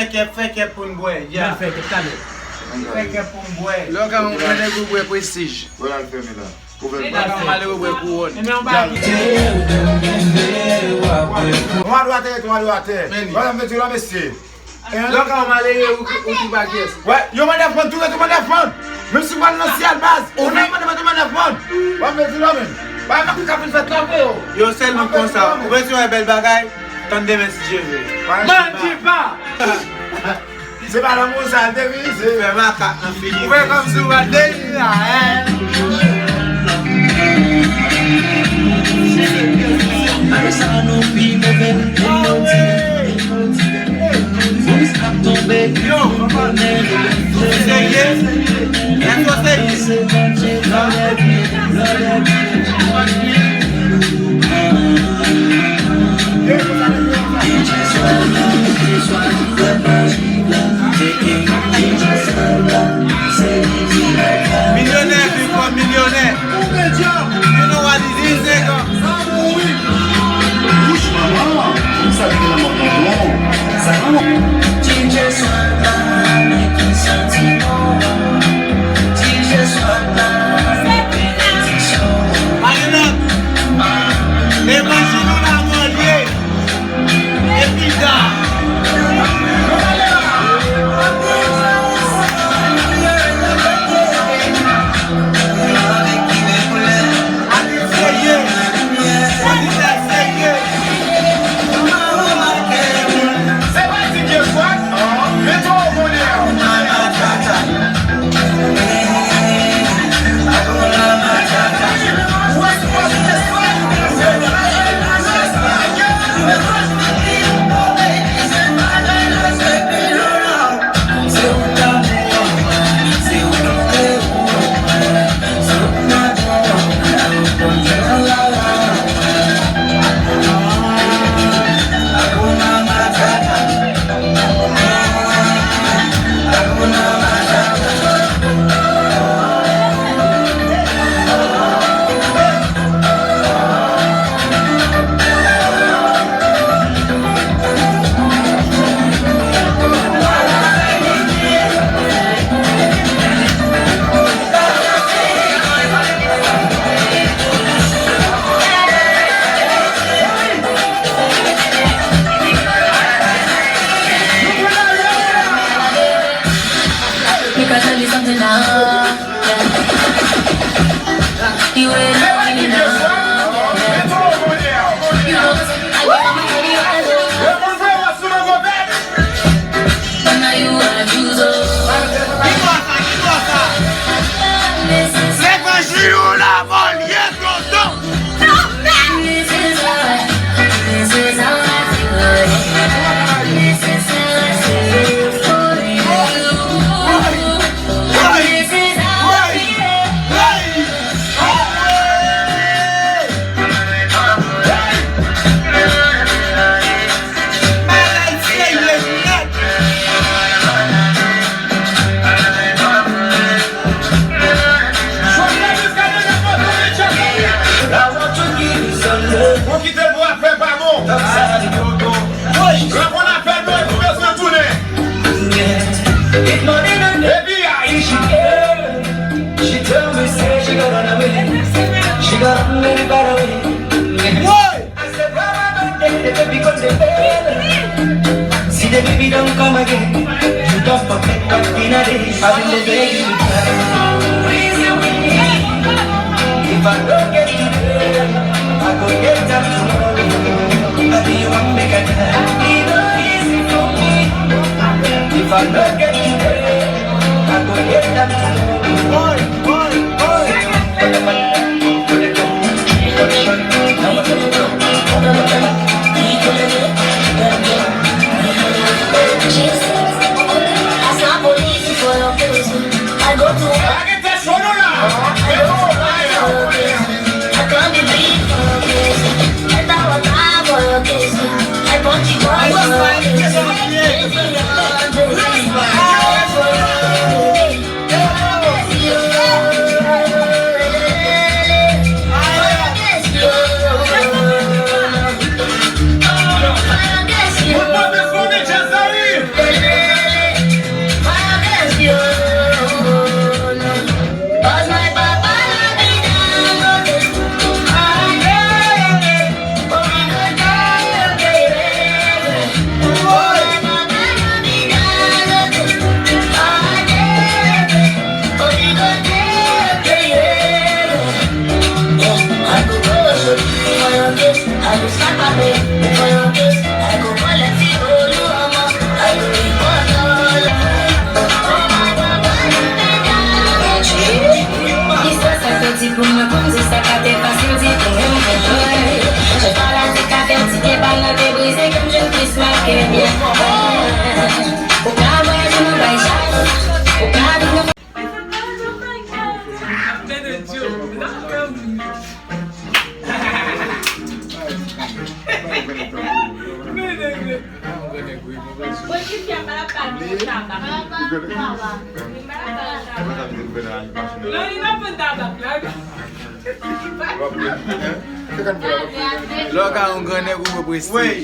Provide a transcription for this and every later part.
fake pour une boîte. Yeah, fake calé. Fake pour une boîte. Là, quand on prend les boîtes prestige. Voilà le fermer là. Quand on va les boîtes couronne. On va droit terre, on va droit terre. Voilà, mettez la monsieur. Là, quand on va aller où tu vas caisse. Ouais, yo m'en apprendre, tout le monde apprendre. Même si on va dans l'ancienne base, on va apprendre. On va mettre là même. Pas ma capine fait tomber. Yo seulement comme ça. Vous voyez sur un bel bagaille. Tendez mes si je veux. Menti pas. C'est pas l'amour, ça devine. C'est vraiment un film. Vous voyez comme si on va délire là, hein. Millionnaire, people, millionnaire. You know what it is, nigga? Bouche maman, ça vient de mon nom. Ça va. Les machines on a mangé. Et puis ça. See the baby don't come again. You don't forget up in a day. Having the baby with if I don't get you there, I go get them tomorrow. I be one make a time. Easy for me. If I don't get you there, I go get them tomorrow. I go to I get that solo now. I can't believe I thought I was I want you I go snap a bit for your kiss. I go collect it all you want. I go report all. Oh my God, l'histoire ça fait dit pour me comme si ça captait facile dit pour me jouer. Je parle à tes cafés, petit débat dans tes brisés comme je ne puisse marquer bien. Au cas où je me vais jamais. Au cas où Lò ka yon gane kou mwen prestij.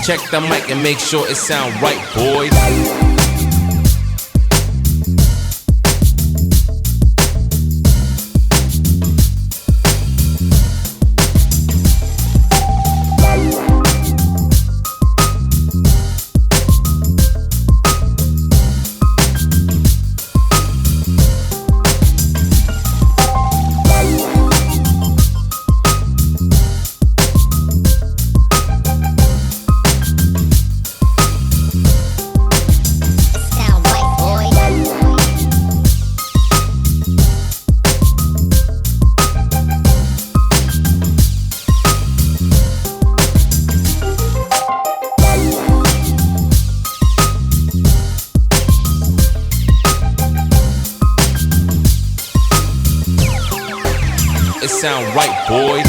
Check the mic and make sure it sound right, boys. It sound right, boys.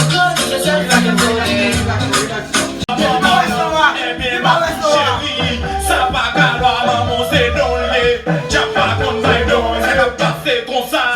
Good. comme ça.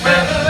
Well,